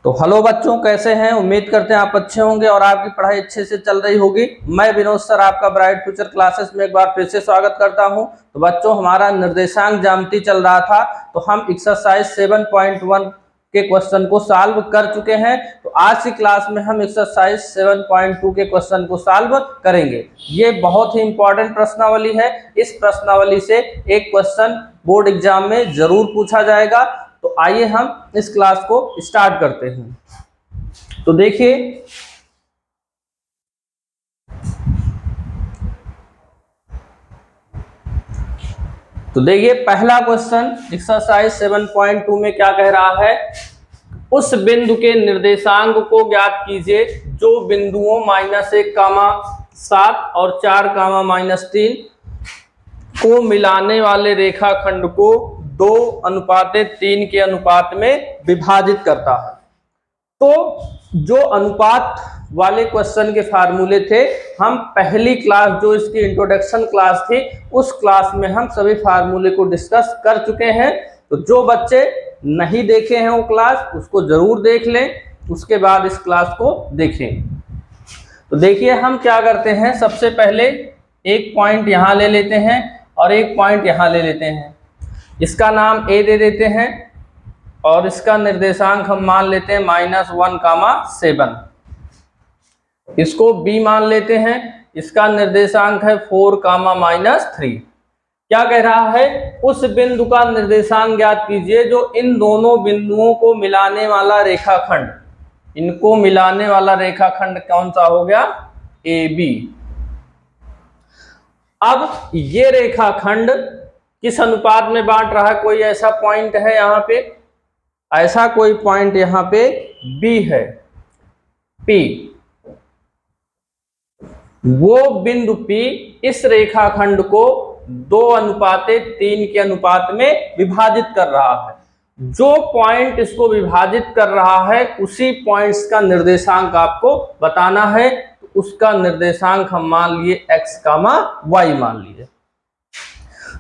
तो हेलो बच्चों, कैसे हैं। उम्मीद करते हैं आप अच्छे होंगे और आपकी पढ़ाई अच्छे से चल रही होगी। मैं विनोद सर आपका ब्राइट फ्यूचर क्लासेस में एक बार फिर से स्वागत करता हूं। तो बच्चों, हमारा निर्देशांक ज्यामिति चल रहा था, तो हम एक्सरसाइज 7.1 के क्वेश्चन को सॉल्व कर चुके हैं। तो आज की क्लास में हम एक्सरसाइज 7.2 के क्वेश्चन को सॉल्व करेंगे। ये बहुत ही इंपॉर्टेंट प्रश्नावली है। इस प्रश्नावली से एक क्वेश्चन बोर्ड एग्जाम में जरूर पूछा जाएगा। तो आइए हम इस क्लास को स्टार्ट करते हैं। तो देखिए, पहला क्वेश्चन एक्सरसाइज 7.2 में क्या कह रहा है। उस बिंदु के निर्देशांक को ज्ञात कीजिए जो बिंदुओं -1, 7 और 4, -3 को मिलाने वाले रेखाखंड को 2:3 के अनुपात में विभाजित करता है। तो जो अनुपात वाले क्वेश्चन के फार्मूले थे, हम पहली क्लास जो इसकी इंट्रोडक्शन क्लास थी, उस क्लास में हम सभी फार्मूले को डिस्कस कर चुके हैं। तो जो बच्चे नहीं देखे हैं वो क्लास, उसको जरूर देख लें, उसके बाद इस क्लास को देखें। तो देखिए हम क्या करते हैं, सबसे पहले एक पॉइंट यहाँ ले लेते हैं और एक पॉइंट यहाँ ले लेते हैं। इसका नाम ए दे देते हैं और इसका निर्देशांक हम मान लेते हैं -1, 7। इसको बी मान लेते हैं, इसका निर्देशांक है 4, -3। क्या कह रहा है, उस बिंदु का निर्देशांक ज्ञात कीजिए जो इन दोनों बिंदुओं को मिलाने वाला रेखाखंड, इनको मिलाने वाला रेखाखंड कौन सा हो गया, ए बी। अब ये रेखाखंड किस अनुपात में बांट रहा है, कोई ऐसा पॉइंट है यहाँ पे, ऐसा कोई पॉइंट यहाँ पे बी है, पी। वो बिंदु पी इस रेखाखंड को 2:3 के अनुपात में विभाजित कर रहा है। जो पॉइंट इसको विभाजित कर रहा है उसी पॉइंट्स का निर्देशांक आपको बताना है। उसका निर्देशांक हम मान लिए x, y मान लिए।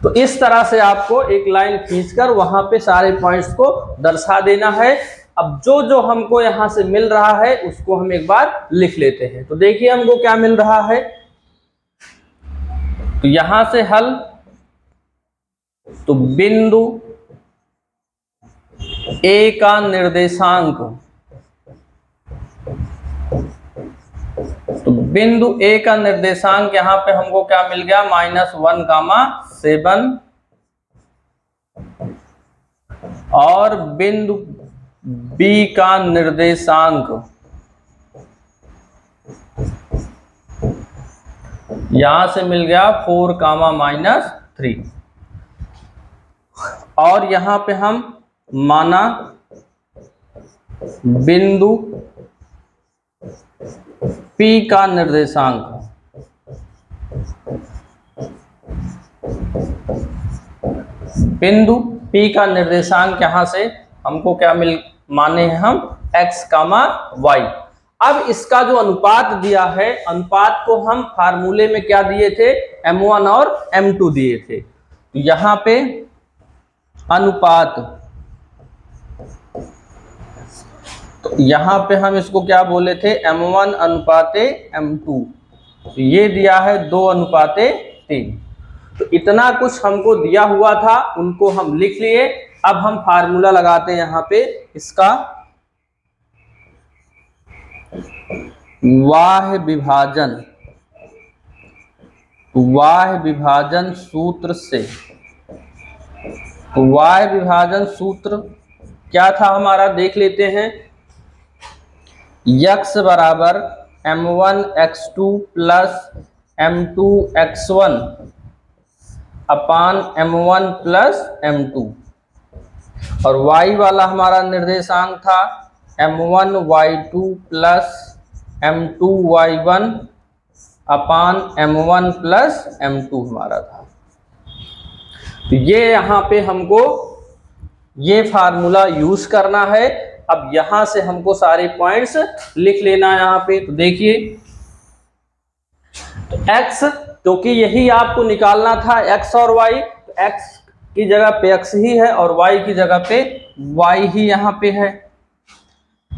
तो इस तरह से आपको एक लाइन खींचकर वहां पे सारे पॉइंट्स को दर्शा देना है। अब जो जो हमको यहां से मिल रहा है उसको हम एक बार लिख लेते हैं। तो देखिए हमको क्या मिल रहा है, तो यहां से हल, तो बिंदु ए का निर्देशांक, तो बिंदु ए का निर्देशांक यहां पे हमको क्या मिल गया, -1, 7। और बिंदु बी का निर्देशांक यहां से मिल गया 4, -3। और यहां पे हम माना बिंदु P का निर्देशांक, बिंदु P का निर्देशांक यहां से हमको क्या माने हैं हम, x, y। अब इसका जो अनुपात दिया है, अनुपात को हम फार्मूले में क्या दिए थे, m1 और m2 दिए थे। तो यहां पे अनुपात, तो यहां पे हम इसको क्या बोले थे, m1:m2। तो ये दिया है 2:3। तो इतना कुछ हमको दिया हुआ था, उनको हम लिख लिए। अब हम फार्मूला लगाते हैं यहाँ पे इसका, वाह्य विभाजन सूत्र से। वाह्य विभाजन सूत्र क्या था हमारा, देख लेते हैं। x बराबर m1x2 प्लस m2x1 अपान m1 प्लस m2। और y वाला हमारा निर्देशांक था m1y2 प्लस m2y1 अपान m1 प्लस m2 हमारा था। तो ये यहाँ पे हमको ये फार्मूला यूज करना है। अब यहां से हमको सारे पॉइंट्स लिख लेना है यहाँ पे। तो देखिए, तो x, क्योंकि यही आपको निकालना था x और y, तो x की जगह पे x ही है और y की जगह पे y ही यहाँ पे है।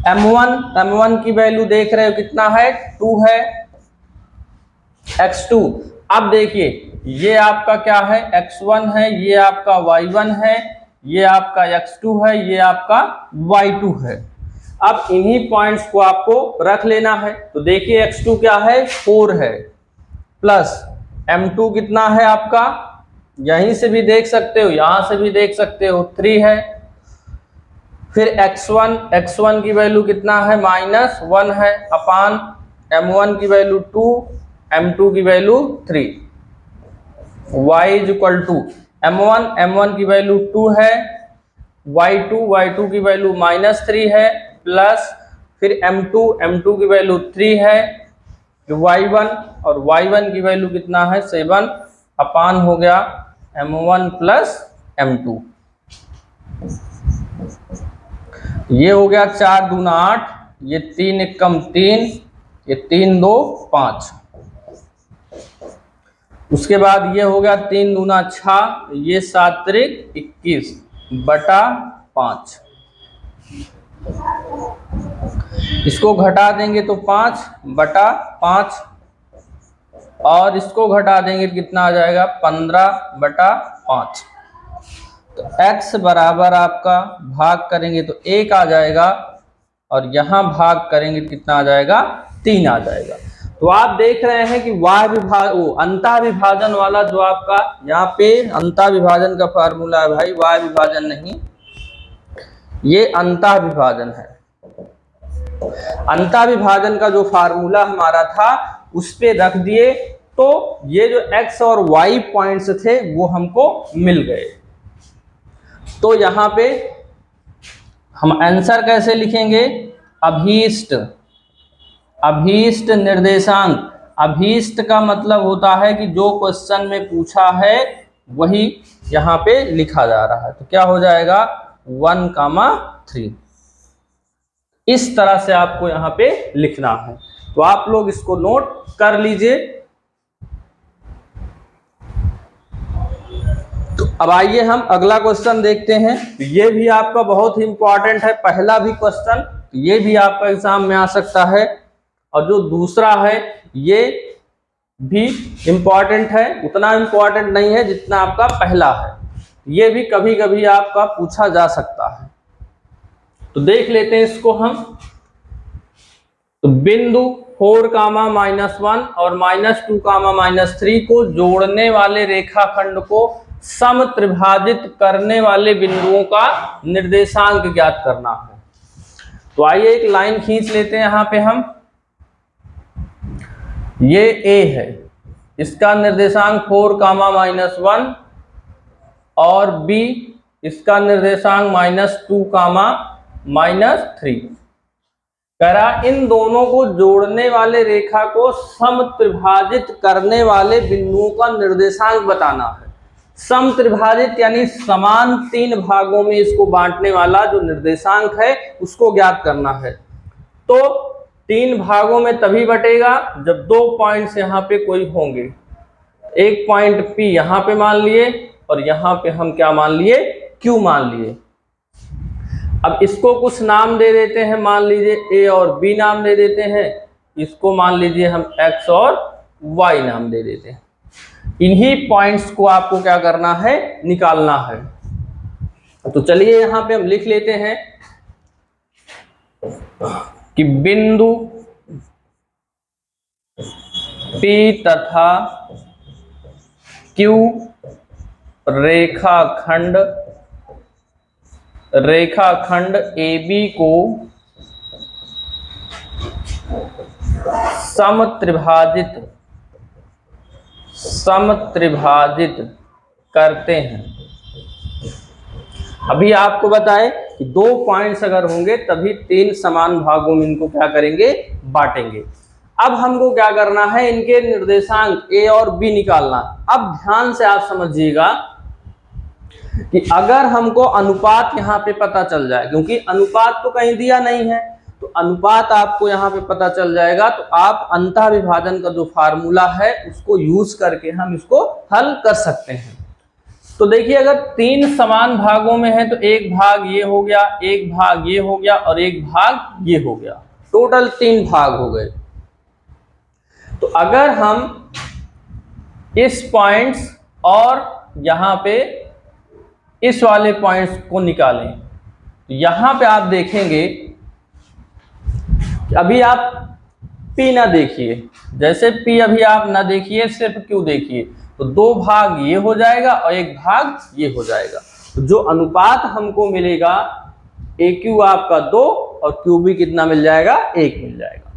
m1 की वैल्यू देख रहे हो कितना है, 2 है। x2, अब देखिए ये आपका क्या है, x1 है, ये आपका y1 है, ये आपका x2 है, ये आपका y2 है। अब इन्हीं पॉइंट्स को आपको रख लेना है। तो देखिए x2 क्या है, 4 है, प्लस m2 कितना है आपका, यहीं से भी देख सकते हो, यहां से भी देख सकते हो, 3 है। फिर x1 की वैल्यू कितना है, -1 है, अपान m1 की वैल्यू 2, m2 की value 3। y is equal to m1 की वैल्यू 2 है, y2 की वैल्यू -3 है, प्लस फिर m2 की वैल्यू 3 है, y1 और y1 की वैल्यू कितना है, 7, अपान हो गया m1 प्लस m2। ये हो गया 4 दूना 8, ये 3 एकम 3, ये 3 2 5। उसके बाद ये हो गया 3 दूना 6, ये 7 त्रिक 21 बटा 5। इसको घटा देंगे तो 5 बटा 5, और इसको घटा देंगे कितना आ जाएगा, 15 बटा 5। तो x बराबर आपका भाग करेंगे तो 1 आ जाएगा, और यहां भाग करेंगे कितना आ जाएगा, 3 आ जाएगा। तो आप देख रहे हैं कि अंतः विभाजन वाला जो आपका यहाँ पे अंतः विभाजन का फार्मूला है भाई, वाय विभाजन नहीं, ये अंतः विभाजन है। अंतः विभाजन का जो फार्मूला हमारा था उस पे रख दिए, तो ये जो x और y पॉइंट्स थे वो हमको मिल गए। तो यहां पे हम आंसर कैसे लिखेंगे, अभीष्ट निर्देशांक। अभीष्ट का मतलब होता है कि जो क्वेश्चन में पूछा है वही यहां पे लिखा जा रहा है। तो क्या हो जाएगा, 1,3। इस तरह से आपको यहां पे लिखना है। तो आप लोग इसको नोट कर लीजिए। तो अब आइए हम अगला क्वेश्चन देखते हैं। ये भी आपका बहुत ही इंपॉर्टेंट है, पहला भी क्वेश्चन, ये भी आपका एग्जाम में आ सकता है, और जो दूसरा है ये भी इंपॉर्टेंट है, उतना इंपॉर्टेंट नहीं है जितना आपका पहला है। ये भी कभी कभी आपका पूछा जा सकता है। तो देख लेते हैं इसको हम। तो बिंदु 4,-1 और -2, -3 को जोड़ने वाले रेखाखंड को सम त्रिभाजित करने वाले बिंदुओं का निर्देशांक ज्ञात करना है। तो आइए एक लाइन खींच लेते हैं यहां पे हम। ये A है, इसका निर्देशांक 4,-1, और B इसका निर्देशांक -2, -3। कह रहा इन दोनों को जोड़ने वाले रेखा को सम त्रिभाजित करने वाले बिंदुओं का निर्देशांक बताना है। सम त्रिभाजित यानी समान 3 भागों में इसको बांटने वाला जो निर्देशांक है उसको ज्ञात करना है। तो 3 भागों में तभी बटेगा जब 2 पॉइंट्स यहाँ पे कोई होंगे। एक पॉइंट P यहाँ पे मान लिए, और यहाँ पे हम क्या मान लिए, Q मान लिए। अब इसको कुछ नाम दे देते हैं, मान लीजिए A और B नाम दे देते हैं, इसको मान लीजिए हम X और Y नाम दे देते हैं। इन्हीं पॉइंट्स को आपको क्या करना है, निकालना है। तो चलिए यहां पे हम लिख लेते हैं कि बिंदु P तथा Q रेखाखंड AB को समत्रिभाजित करते हैं। अभी आपको बताएं कि 2 पॉइंट्स अगर होंगे तभी 3 समान भागों में इनको क्या करेंगे, बांटेंगे। अब हमको क्या करना है, इनके निर्देशांक A और B निकालना। अब ध्यान से आप समझिएगा कि अगर हमको अनुपात यहाँ पे पता चल जाए, क्योंकि अनुपात तो कहीं दिया नहीं है, तो अनुपात आपको यहाँ पे पता चल जाएगा, तो आप अंतः विभाजन का जो फार्मूला है उसको यूज करके हम इसको हल कर सकते हैं। तो देखिए अगर 3 समान भागों में है तो एक भाग ये हो गया, एक भाग ये हो गया और एक भाग ये हो गया, टोटल 3 भाग हो गए। तो अगर हम इस पॉइंट्स और यहां पे इस वाले पॉइंट्स को निकालें तो यहां पे आप देखेंगे कि अभी आप P ना देखिए, जैसे P अभी आप ना देखिए, सिर्फ Q देखिए, तो 2 भाग ये हो जाएगा और एक भाग ये हो जाएगा। तो जो अनुपात हमको मिलेगा AQ आपका 2 और QB कितना मिल जाएगा, 1 मिल जाएगा।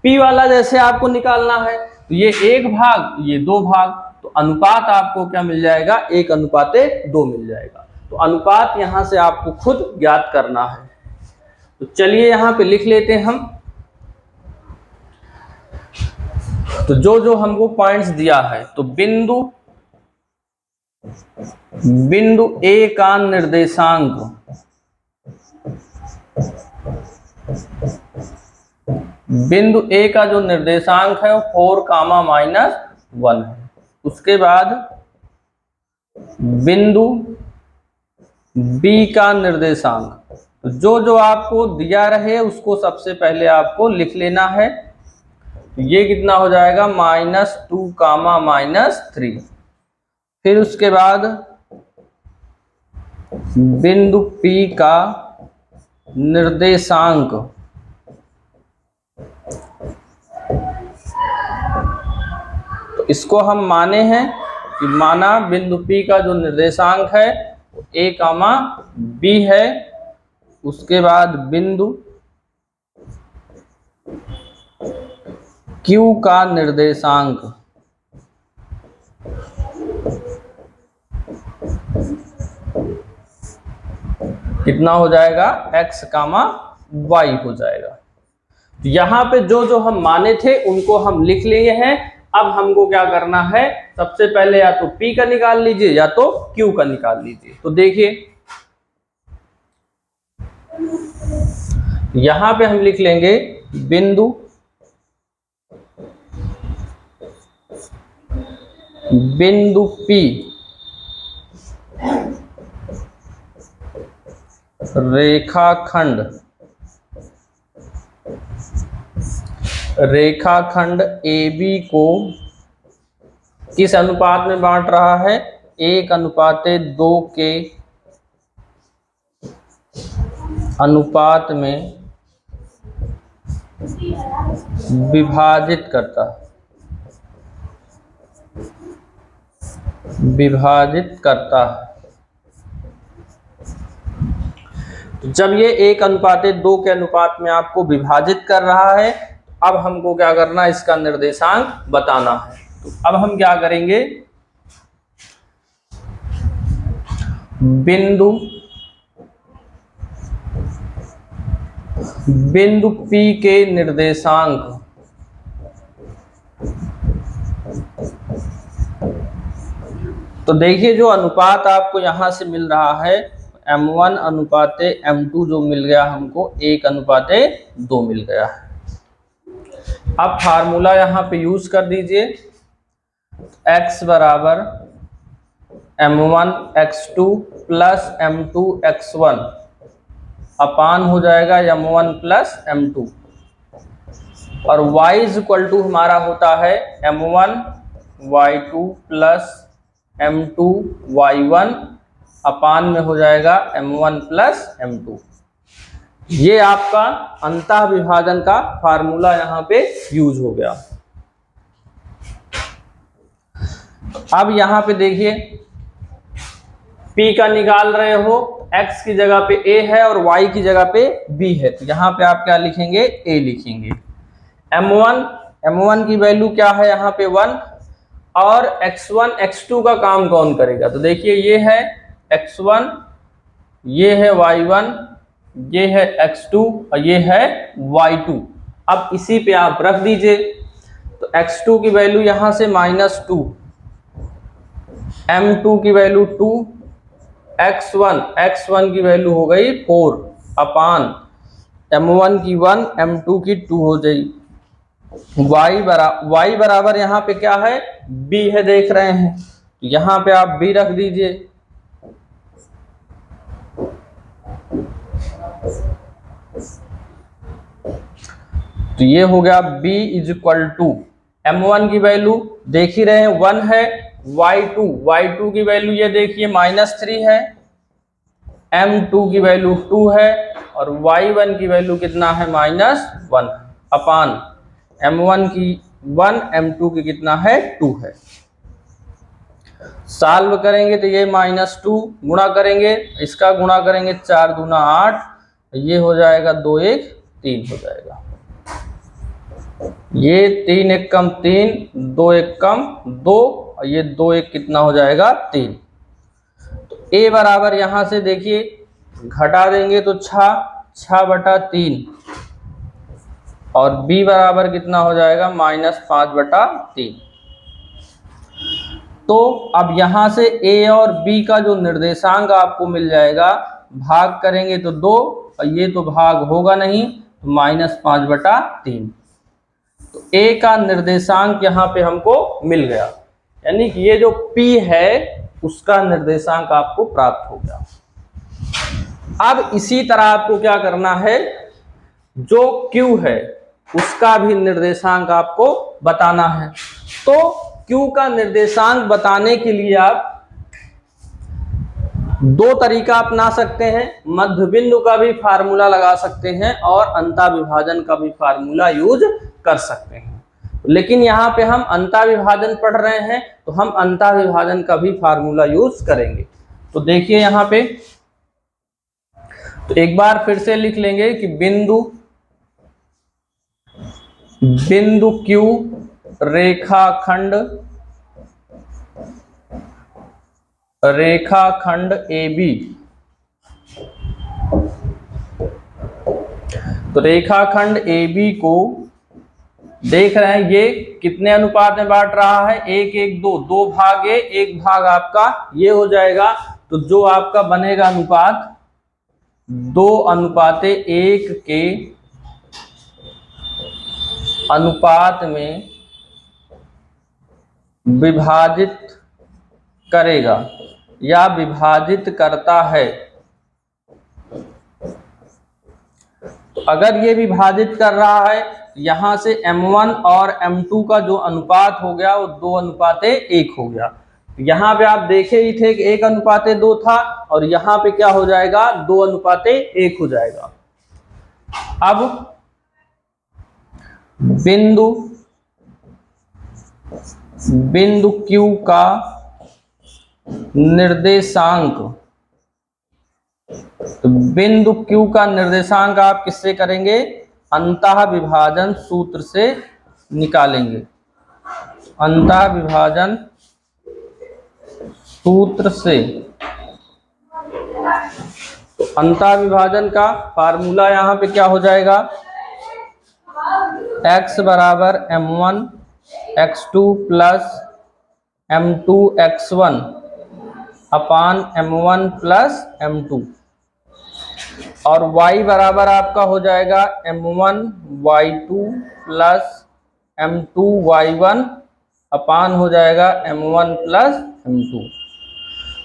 P वाला जैसे आपको निकालना है तो ये 1 भाग ये 2 भाग, तो अनुपात आपको क्या मिल जाएगा, 1:2 मिल जाएगा। तो अनुपात यहां से आपको खुद ज्ञात करना है। तो चलिए यहां पे लिख लेते हैं हम। तो जो हमको पॉइंट्स दिया है, तो बिंदु A का निर्देशांक बिंदु A का जो निर्देशांक है वो 4, -1 है। उसके बाद बिंदु B का निर्देशांक, तो जो आपको दिया रहे उसको सबसे पहले आपको लिख लेना है। तो ये कितना हो जाएगा, -2, -3। फिर उसके बाद बिंदु P का निर्देशांक, तो इसको हम माने हैं कि माना बिंदु P का जो निर्देशांक है A, B है। उसके बाद बिंदु Q का निर्देशांक, कितना हो जाएगा, X, Y हो जाएगा। तो यहाँ पे जो हम माने थे उनको हम लिख लिए हैं। अब हमको क्या करना है, सबसे पहले या तो P का निकाल लीजिए या तो Q का निकाल लीजिए। तो देखिए यहां पे हम लिख लेंगे बिंदु P रेखाखंड AB को किस अनुपात में बांट रहा है, 1:2 के अनुपात में विभाजित करता है। तो जब ये 1:2 के अनुपात में आपको विभाजित कर रहा है, अब हमको क्या करना है, इसका निर्देशांक बताना है। तो अब हम क्या करेंगे, बिंदु P के निर्देशांक, तो देखिए जो अनुपात आपको यहां से मिल रहा है M1:M2 जो मिल गया हमको 1:2 मिल गया है। अब फार्मूला यहां पे यूज कर दीजिए, x बराबर M1x2 प्लस M2x1 अपान हो जाएगा M1 प्लस M2, और y इज इक्वल टू हमारा होता है M1y2 प्लस M2y1 अपान में हो जाएगा M1 प्लस M2। ये आपका अंतः विभाजन का फार्मूला यहाँ पे यूज हो गया। अब यहाँ पे देखिए P का निकाल रहे हो, X की जगह पे A है और Y की जगह पे B है, तो यहाँ पे आप क्या लिखेंगे, A लिखेंगे। M1 की वैल्यू क्या है यहाँ पे 1, और X1 X2 का काम कौन करेगा, तो देखिए ये है X1, ये है Y1, ये है X2 और ये है Y2। अब इसी पे आप रख दीजिए, तो X2 की वैल्यू यहां से -2, M2 की वैल्यू 2, X1 की वैल्यू हो गई 4 अपान M1 की 1, M2 की 2 हो जाएगी। Y बराबर यहाँ पे क्या है, B है, देख रहे हैं, यहाँ पे आप b रख दीजिए। तो ये हो गया b is equal to m1 की वैल्यू देख ही रहे हैं 1 है, y2 की वैल्यू ये देखिए -3 है, m2 की वैल्यू 2 है और y1 की वैल्यू कितना है -1 अपान m1 की 1, m2 की कितना है 2 है। सॉल्व करेंगे तो ये -2 गुणा करेंगे, इसका गुणा करेंगे 4 दूना 8, ये हो जाएगा 2 1 3 हो जाएगा। ये 3 1 कम 3, 2 1 कम 2 और ये 2 1 कितना हो जाएगा 3। तो a बराबर यहां से देखिए घटा देंगे तो 6/3 और b बराबर कितना हो जाएगा -5/3। तो अब यहां से a और b का जो निर्देशांक आपको मिल जाएगा, भाग करेंगे तो 2 और ये तो भाग होगा नहीं तो -5/3। तो a का निर्देशांक यहाँ पे हमको मिल गया, यानी कि ये जो p है उसका निर्देशांक आपको प्राप्त हो गया। अब इसी तरह आपको क्या करना है, जो q है उसका भी निर्देशांक आपको बताना है। तो q का निर्देशांक बताने के लिए आप दो तरीका अपना सकते हैं, मध्य बिंदु का भी फार्मूला लगा सकते हैं और अंतःविभाजन का भी फार्मूला यूज कर सकते हैं। लेकिन यहाँ पे हम अंतःविभाजन पढ़ रहे हैं तो हम अंतःविभाजन का भी फार्मूला यूज करेंगे। तो देखिए यहाँ पे, तो एक बार फिर से लिख लेंगे कि बिंदु Q रेखाखंड AB। तो रेखाखंड AB को देख रहे हैं, ये कितने अनुपात में बांट रहा है, 1 1 2, 2 भाग A, 1 भाग आपका ये हो जाएगा। तो जो आपका बनेगा अनुपात 2:1 के अनुपात में विभाजित करेगा या विभाजित करता है। तो अगर ये विभाजित कर रहा है, यहां से m1 और m2 का जो अनुपात हो गया वो 2:1 हो गया। यहाँ पे आप देखे ही थे कि 1:2 था और यहाँ पे क्या हो जाएगा 2:1 हो जाएगा। अब बिंदु Q का निर्देशांक, तो बिंदु Q का निर्देशांक आप किससे करेंगे, अंतःविभाजन सूत्र से निकालेंगे। अंतःविभाजन सूत्र से, तो अंतःविभाजन का फार्मूला यहाँ पे क्या हो जाएगा, x बराबर m1 x2 plus m2 x1 अपान m1 प्लस m2 और y बराबर आपका हो जाएगा m1 y2 plus m2 y1 अपान हो जाएगा m1 प्लस m2।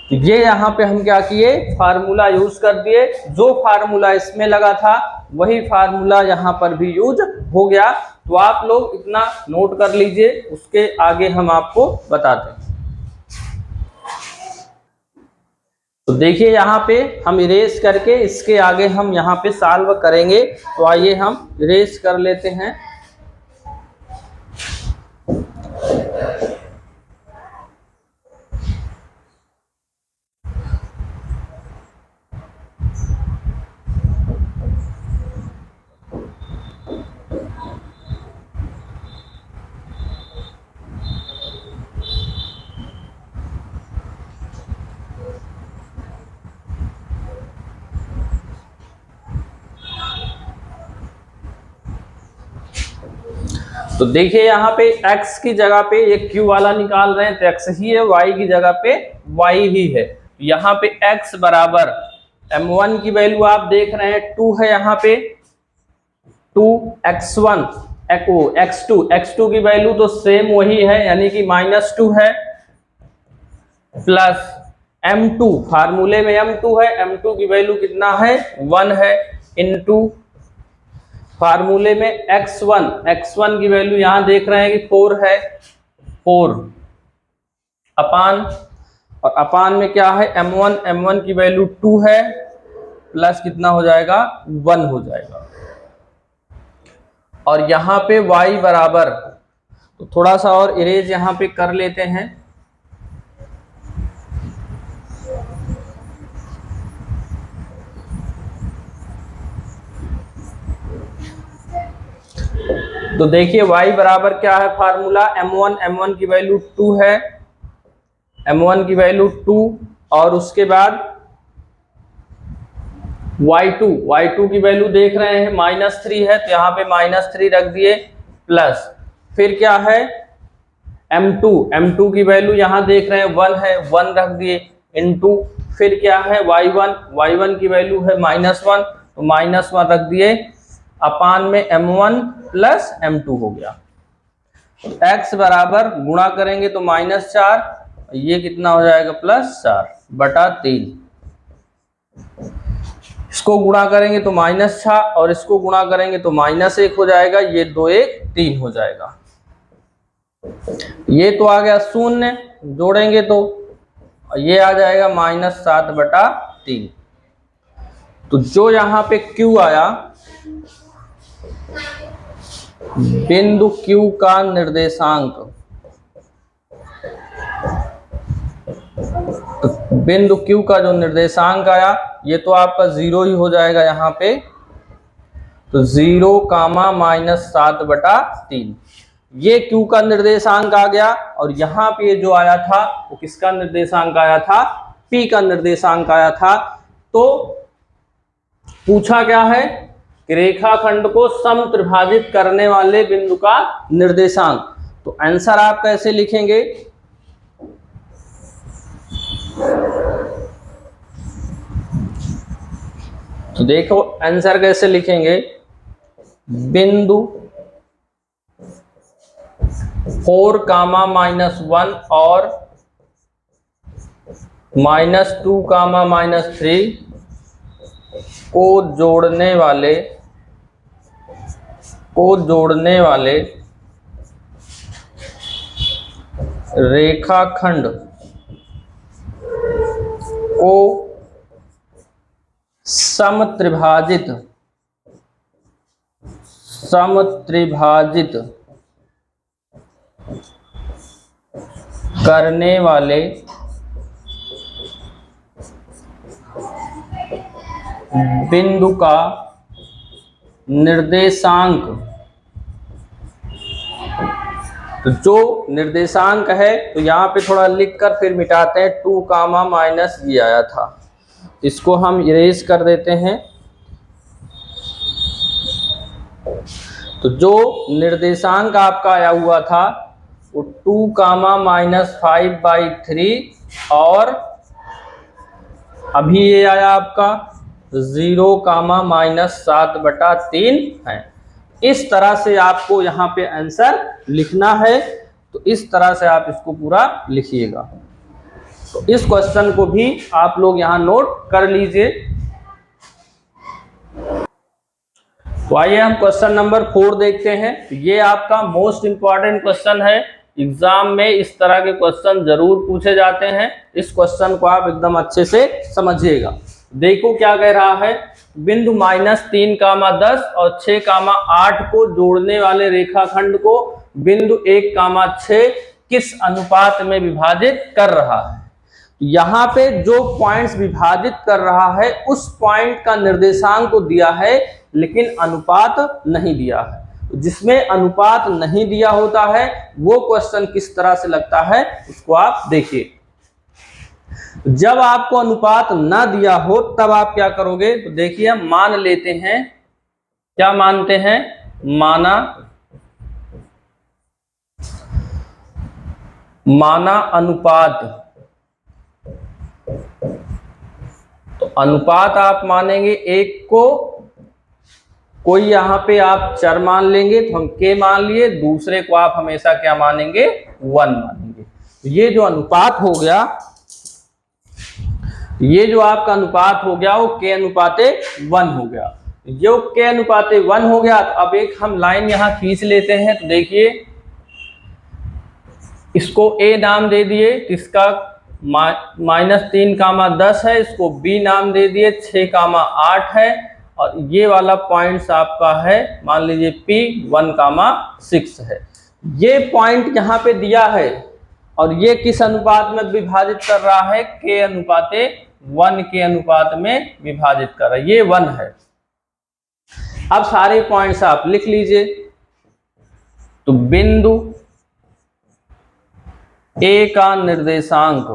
तो ये यहाँ पे हम क्या किए, फार्मूला यूज कर दिए। जो फार्मूला इसमें लगा था वही फार्मूला यहाँ पर भी यूज हो गया। तो आप लोग इतना नोट कर लीजिए, उसके आगे हम आपको बताते हैं। तो देखिए यहाँ पे हम इरेज करके इसके आगे हम यहाँ पे सॉल्व करेंगे। तो आइए हम इरेज कर लेते हैं। तो देखिए यहाँ पे x की जगह पे ये q वाला निकाल रहे हैं तो x ही है, y की जगह पे y ही है। यहाँ पे x बराबर m1 की वैल्यू आप देख रहे हैं 2 है, यहाँ पे 2x1 x2 की वैल्यू तो सेम वही है, यानी कि -2 है। प्लस m2, फार्मूले में m2 है, m2 की वैल्यू कितना है 1 है, इनटू फार्मूले में x1 की वैल्यू यहां देख रहे हैं कि 4 है, 4 अपान, और अपान में क्या है m1 की वैल्यू 2 है, प्लस कितना हो जाएगा 1 हो जाएगा। और यहां पे y बराबर, तो थोड़ा सा और इरेज यहां पे कर लेते हैं। तो देखिए y बराबर क्या है फार्मूला, m1 की वैल्यू 2 है, m1 की वैल्यू 2, और उसके बाद y2 की वैल्यू देख रहे हैं -3 है, तो यहाँ पे -3 रख दिए, प्लस फिर क्या है m2 की वैल्यू यहाँ देख रहे हैं 1 है, 1 रख दिए, इनटू फिर क्या है y1 की वैल्यू है -1, तो -1 रख दिए, अपान में m1 प्लस m2 हो गया। x बराबर गुणा करेंगे तो -4, ये कितना हो जाएगा +4/3, इसको गुणा करेंगे तो -6 और इसको गुणा करेंगे तो -1 हो जाएगा, ये 2 1 3 हो जाएगा। ये तो आ गया 0, जोड़ेंगे तो ये आ जाएगा -7/3। तो जो यहाँ पे Q आया, बिंदु Q का निर्देशांक, तो बिंदु Q का जो निर्देशांक आया ये तो आपका 0 ही हो जाएगा यहाँ पे, तो 0, -7/3 ये Q का निर्देशांक आ गया। और यहाँ पे जो आया था वो किसका निर्देशांक आया था, P का निर्देशांक आया था। तो पूछा क्या है कि रेखाखंड को समत्रिभाजित करने वाले बिंदु का निर्देशांक, तो आंसर आप कैसे लिखेंगे, तो देखो आंसर कैसे लिखेंगे, बिंदु 4, -1 और -2, -3 को जोड़ने वाले रेखाखंड को समत्रिभाजित करने वाले बिंदु का निर्देशांक। तो जो निर्देशांक है तो यहाँ पे थोड़ा लिखकर फिर मिटाते हैं, 2, माइनस ये आया था, इसको हम इरेज कर देते हैं। तो जो निर्देशांक आपका आया हुआ था वो 2, -5/3 और अभी ये आया आपका 0, -7/3 है। इस तरह से आपको यहाँ पे आंसर लिखना है, तो इस तरह से आप इसको पूरा लिखिएगा। तो इस क्वेश्चन को भी आप लोग यहाँ नोट कर लीजिए। तो आइए हम क्वेश्चन नंबर 4 देखते हैं। ये आपका मोस्ट इंपॉर्टेंट क्वेश्चन है, एग्जाम में इस तरह के क्वेश्चन जरूर पूछे जाते हैं। इस क्वेश्चन को आप एकदम अच्छे से समझिएगा। देखो क्या कह रहा है, बिंदु -3, 10 और 6, 8 को जोड़ने वाले रेखाखंड को बिंदु 1, 6 किस अनुपात में विभाजित कर रहा है। यहाँ पे जो पॉइंट्स विभाजित कर रहा है उस पॉइंट का निर्देशांक को दिया है, लेकिन अनुपात नहीं दिया है। जिसमें अनुपात नहीं दिया होता है वो क्वेश्चन किस तरह से लगता है उसको आप देखिए। जब आपको अनुपात ना दिया हो तब आप क्या करोगे, तो देखिए हम मान लेते हैं, क्या मानते हैं, माना अनुपात। तो अनुपात आप मानेंगे एक को, कोई यहाँ पे आप चर मान लेंगे तो हम k मान लिए, दूसरे को आप हमेशा क्या मानेंगे, 1 मानेंगे। तो ये जो अनुपात हो गया ये जो आपका अनुपात हो गया वो k अनुपाते 1 हो गया। जो k अनुपाते 1 हो गया तो अब एक हम लाइन यहां खींच लेते हैं। तो देखिए इसको a नाम दे दिए, इसका -3, 10 है, इसको b नाम दे दिए, 6, 8 है, और ये वाला पॉइंट्स आपका है मान लीजिए p 1, 6 है। ये पॉइंट यहाँ पे दिया है और ये किस अनुपात में विभाजित कर रहा है, k अनुपाते 1 के अनुपात में विभाजित कर रहा है, ये 1 है। अब सारे पॉइंट्स आप लिख लीजिए। तो बिंदु A का निर्देशांक,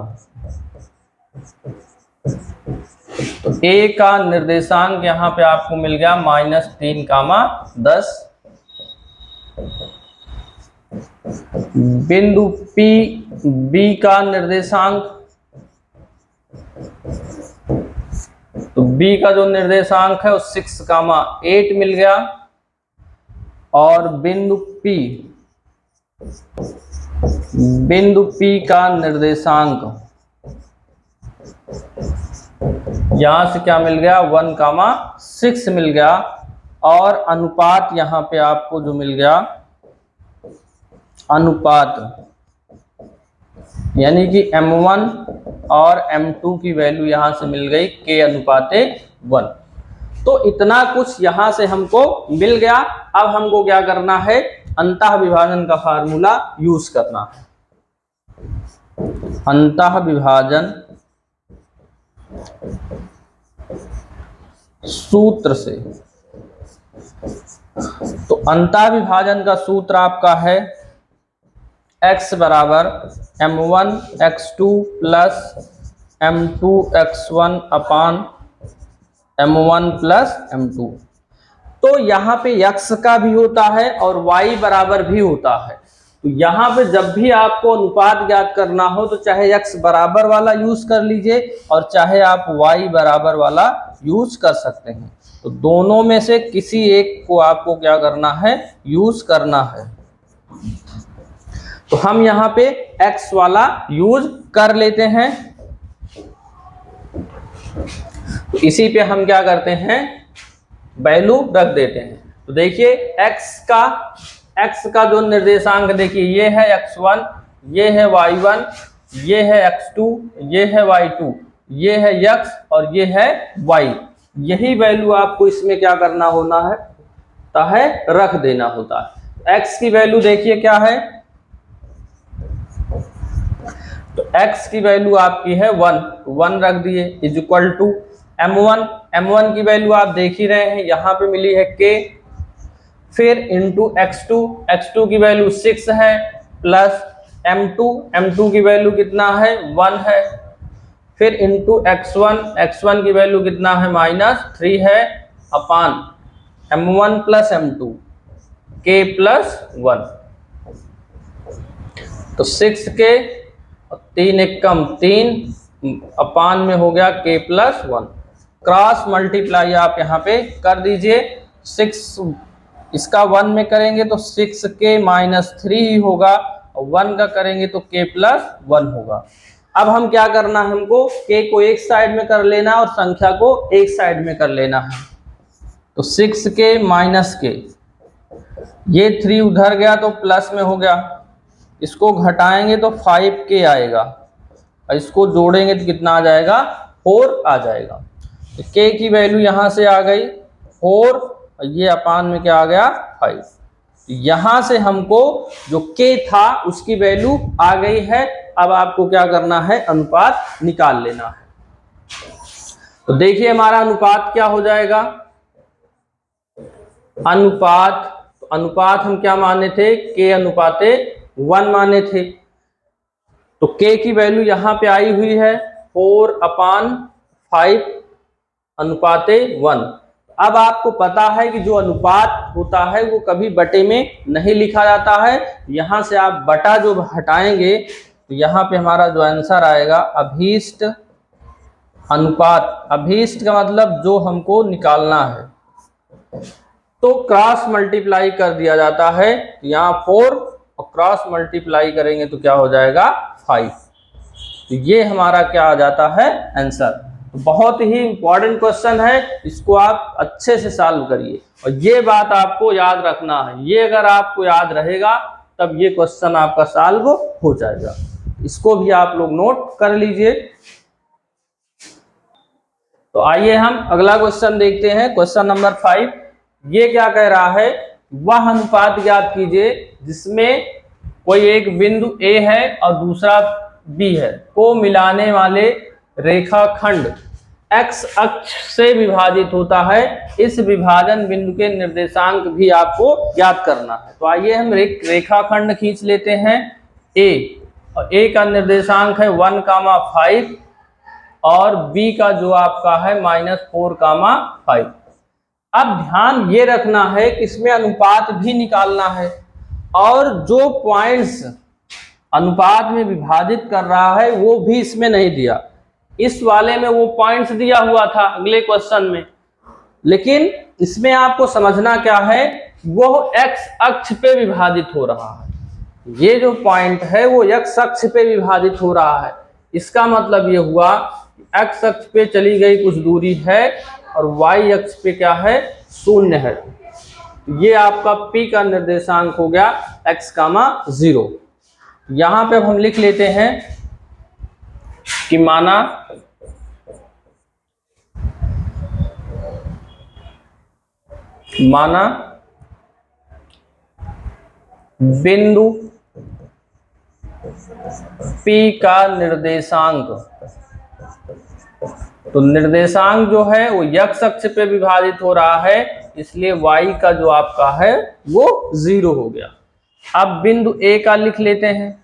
तो A का निर्देशांक यहां पे आपको मिल गया -3, 10। बिंदु P B का निर्देशांक, तो B का जो निर्देशांक है वो 6, 8 मिल गया। और बिंदु P का निर्देशांक यहां से क्या मिल गया, 1, 6 मिल गया। और अनुपात यहां पे आपको जो मिल गया, अनुपात यानी कि M1 और M2 की वैल्यू यहां से मिल गई k अनुपाते 1। तो इतना कुछ यहां से हमको मिल गया। अब हमको क्या करना है, अंतः विभाजन का फार्मूला यूज करना है। अंतः विभाजन सूत्र से, तो अंतः विभाजन का सूत्र आपका है x बराबर m1 x2 plus m2 x1 अपान m1 प्लस m2। तो यहाँ पे x का भी होता है और y बराबर भी होता है। तो यहाँ पे जब भी आपको अनुपात ज्ञात करना हो तो चाहे x बराबर वाला यूज कर लीजिए और चाहे आप y बराबर वाला यूज कर सकते हैं। तो दोनों में से किसी एक को आपको क्या करना है, यूज करना है। तो हम यहाँ पे x वाला यूज कर लेते हैं। तो इसी पे हम क्या करते हैं, वैल्यू रख देते हैं। तो देखिए x का जो निर्देशांक देखिए, ये है x1, ये है y1, ये है x2, ये है y2, ये है x और ये है y। यही वैल्यू आपको इसमें क्या करना होता है, रख देना होता है। x की वैल्यू देखिए क्या है, तो x की वैल्यू आपकी है 1 रख दिए, इज इक्वल टू m1 की वैल्यू आप देख ही रहे हैं, यहाँ पे मिली है k, फिर इंटू x2 की वैल्यू 6 है, प्लस m2 की वैल्यू कितना है, 1 है, फिर इंटू x1 की वैल्यू कितना है, -3 है, अपान m1 plus m2 k plus 1। तो 6k 3 एकम 3 अपान में हो गया k प्लस 1। क्रॉस मल्टीप्लाई आप यहाँ पे कर दीजिए। 6 इसका 1 में करेंगे तो 6k -3 ही होगा, और 1 का करेंगे तो k प्लस 1 होगा। अब हम क्या करना है, हमको k को एक साइड में कर लेना और संख्या को एक साइड में कर लेना है। तो 6k -k, ये 3 उधर गया तो प्लस में हो गया, इसको घटाएंगे तो 5k आएगा, और इसको जोड़ेंगे तो कितना आ जाएगा, 4 आ जाएगा। तो k की वैल्यू यहां से आ गई 4, और ये अपान में क्या आ गया, 5। यहां से हमको जो k था उसकी वैल्यू आ गई है। अब आपको क्या करना है, अनुपात निकाल लेना है। तो देखिए हमारा अनुपात क्या हो जाएगा, अनुपात हम क्या माने थे, k अनुपाते 1 माने थे। तो k की वैल्यू यहां पे आई हुई है 4/5 अनुपाते 1। अब आपको पता है कि जो अनुपात होता है वो कभी बटे में नहीं लिखा जाता है। यहां से आप बटा जो हटाएंगे तो यहाँ पे हमारा जो आंसर आएगा, अभीष्ट अनुपात, अभीष्ट का मतलब जो हमको निकालना है। तो क्रॉस मल्टीप्लाई कर दिया जाता है, यहाँ 4 और क्रॉस मल्टीप्लाई करेंगे तो क्या हो जाएगा, 5। तो ये हमारा क्या आ जाता है, आंसर। तो बहुत ही इंपॉर्टेंट क्वेश्चन है, इसको आप अच्छे से सॉल्व करिए और ये बात आपको याद रखना है। ये अगर आपको याद रहेगा तब ये क्वेश्चन आपका सॉल्व हो जाएगा। इसको भी आप लोग नोट कर लीजिए। तो आइए हम अगला क्वेश्चन देखते हैं, क्वेश्चन नंबर 5। ये क्या कह रहा है, वह अनुपात ज्ञात कीजिए जिसमें कोई एक बिंदु A है और दूसरा B है, को मिलाने वाले रेखाखंड x अक्ष से विभाजित होता है। इस विभाजन बिंदु के निर्देशांक भी आपको ज्ञात करना है। तो आइए हम रेखाखंड खींच लेते हैं A, और A का निर्देशांक है 1,5 और B का जो आपका है -4,5। अब ध्यान ये रखना है कि इसमें अनुपात भी निकालना है और जो पॉइंट्स अनुपात में विभाजित कर रहा है वो भी इसमें नहीं दिया। इस वाले में वो पॉइंट्स दिया हुआ था अगले क्वेश्चन में, लेकिन इसमें आपको समझना क्या है, वो x अक्ष पे विभाजित हो रहा है। ये जो पॉइंट है वो x अक्ष पे विभाजित हो रहा है। इसका मतलब ये हुआ x अक्ष पे चली गई कुछ दूरी है और y अक्ष पे क्या है, 0 है। ये आपका P का निर्देशांक हो गया x, 0। यहां पे हम लिख लेते हैं कि माना बिंदु P का निर्देशांक, तो निर्देशांक जो है वो x अक्ष पे विभाजित हो रहा है, इसलिए y का जो आपका है वो 0 हो गया। अब बिंदु A का लिख लेते हैं,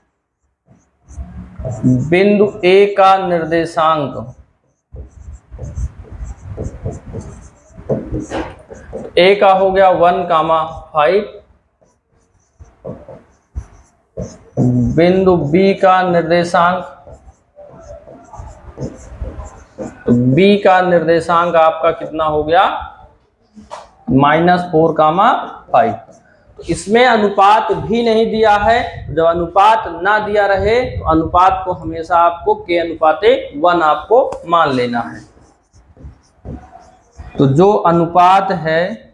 बिंदु A का निर्देशांक, A का हो गया 1,5। बिंदु B का निर्देशांक, B का निर्देशांक आपका कितना हो गया, -4,5। तो इसमें अनुपात भी नहीं दिया है। जब अनुपात ना दिया रहे तो अनुपात को हमेशा आपको k अनुपाते 1 आपको मान लेना है। तो जो अनुपात है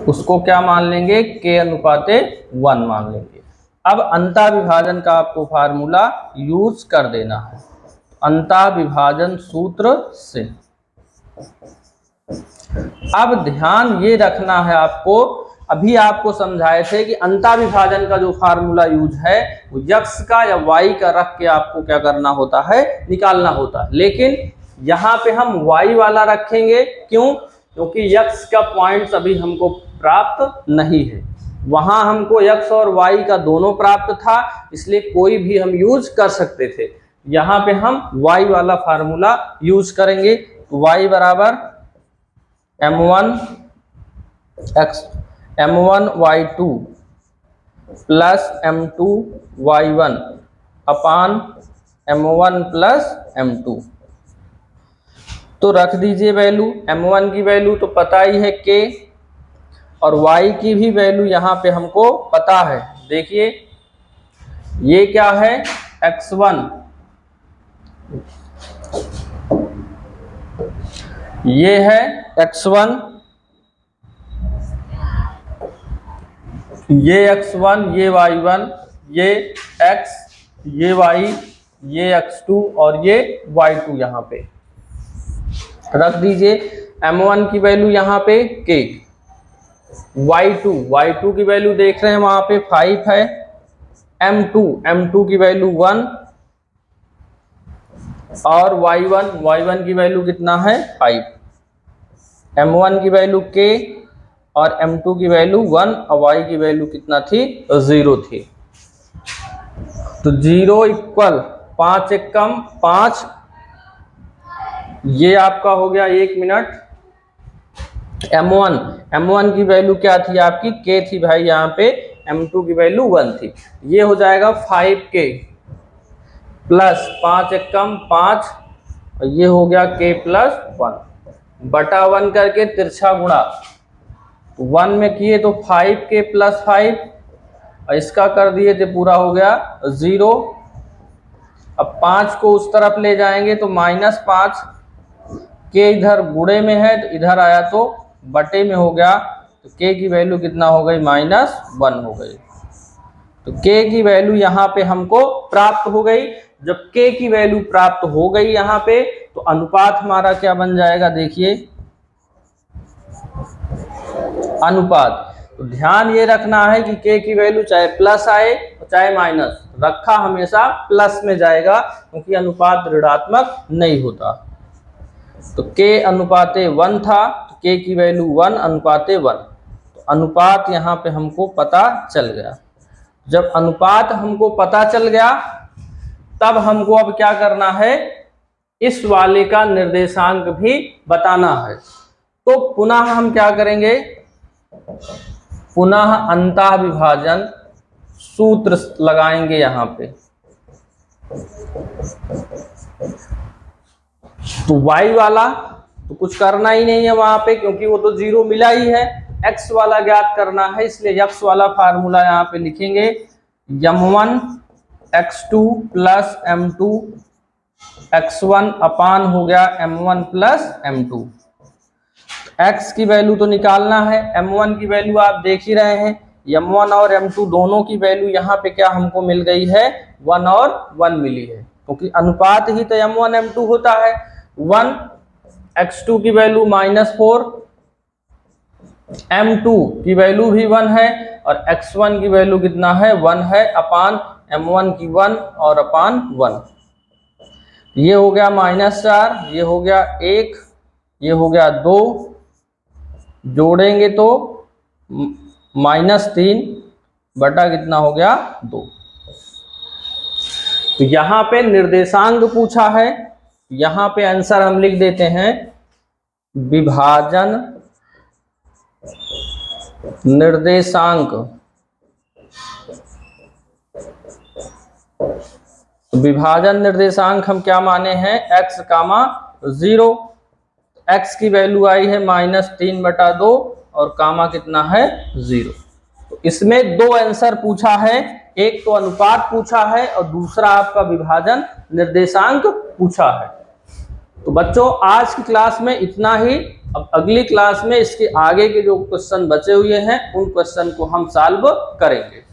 उसको क्या मान लेंगे, k अनुपाते 1 मान लेंगे। अब अंतःविभाजन का आपको फार्मूला यूज कर देना है, अंतःविभाजन सूत्र से। अब ध्यान ये रखना है आपको, अभी आपको समझाए थे कि अंतःविभाजन का जो फार्मूला यूज है वो x का या y का रख के आपको क्या करना होता है, निकालना होता है। लेकिन यहाँ पे हम y वाला रखेंगे, क्यों, क्योंकि x का पॉइंट्स अभी हमको प्राप्त नहीं है। वहां हमको x और y का दोनों प्राप्त था, इसलिए कोई भी हम यूज कर सकते थे। यहाँ पे हम y वाला फार्मूला यूज करेंगे। y बराबर m1y2 प्लस m2y1 अपान m1 प्लस m2। तो रख दीजिए वैल्यू, m1 की वैल्यू तो पता ही है k, और y की भी वैल्यू यहाँ पे हमको पता है। देखिए ये क्या है, x1, ये है x1, ये x1, ये y1, ये x, ये y, ये x2 और ये y2 यहाँ पे रख दीजिए। m1 की वैल्यू यहाँ पे k, y2 की वैल्यू देख रहे हैं वहां पे 5 है, m2 की वैल्यू 1 और y1 की वैल्यू कितना है, 5। m1 की वैल्यू k और m2 की वैल्यू 1 और y की वैल्यू कितना थी, 0 थी। तो 0 इक्वल 5 एकम 5, ये आपका हो गया 1 मिनट। m1 की वैल्यू क्या थी आपकी, k थी भाई यहाँ पे, m2 की वैल्यू 1 थी। ये हो जाएगा 5k प्लस 5 एकम 5, और ये हो गया k प्लस 1 बटा 1 करके तिरछा गुणा, 1 में किए तो 5k प्लस 5, और इसका कर दिए तो पूरा हो गया 0, अब 5 को उस तरफ ले जाएंगे तो -5, के इधर गुणे में है तो इधर आया तो बटे में हो गया, तो के की वैल्यू कितना हो गई, -1 हो गई। तो के की वैल्यू यहाँ पे हमको प्राप्त हो गई। जब के की वैल्यू प्राप्त हो गई यहाँ पे, तो अनुपात हमारा क्या बन जाएगा, देखिए अनुपात। तो ध्यान ये रखना है कि के की वैल्यू चाहे प्लस आए चाहे माइनस, रखा हमेशा प्लस में जाएगा, क्योंकि अनुपात ऋणात्मक नहीं होता। तो के अनुपाते 1 था, तो के की वैल्यू 1 अनुपाते 1। तो अनुपात यहाँ पे हमको पता चल गया। जब अनुपात हमको पता चल गया, तब हमको अब क्या करना है, इस वाले का निर्देशांक भी बताना है। तो पुनः हम क्या करेंगे, पुनः अंतः विभाजन सूत्र लगाएंगे यहाँ पे। तो y वाला तो कुछ करना ही नहीं है वहां पे, क्योंकि वो तो 0 मिला ही है। x वाला ज्ञात करना है, इसलिए x वाला फार्मूला यहाँ पे लिखेंगे, m1 x2 plus m2 x1 अपान हो गया m1 प्लस m2। x की वैल्यू तो निकालना है, m1 की वैल्यू आप देख ही रहे हैं, m1 और m2 दोनों की वैल्यू यहाँ पे क्या हमको मिल गई है, 1 और 1 मिली है, क्योंकि अनुपात ही तो m1 m2 होता है। 1 x2 की वैल्यू -4, m2 की वैल्यू भी 1 है, और x1 की वैल्यू कितना है, 1 है, अपान m1 की 1 और अपान 1। ये हो गया -4, ये हो गया 1, ये हो गया 2, जोड़ेंगे तो -3 बटा कितना हो गया, 2। तो यहाँ पे निर्देशांक पूछा है, यहाँ पे आंसर हम लिख देते हैं, विभाजन निर्देशांक। विभाजन निर्देशांक हम क्या माने हैं, x, 0। x की वैल्यू आई है -3 बटा 2 और कामा कितना है, 0। तो इसमें 2 आंसर पूछा है, एक तो अनुपात पूछा है और दूसरा आपका विभाजन निर्देशांक पूछा है। तो बच्चों आज की क्लास में इतना ही। अब अगली क्लास में इसके आगे के जो क्वेश्चन बचे हुए हैं उन क्वेश्चन को हम सॉल्व करेंगे।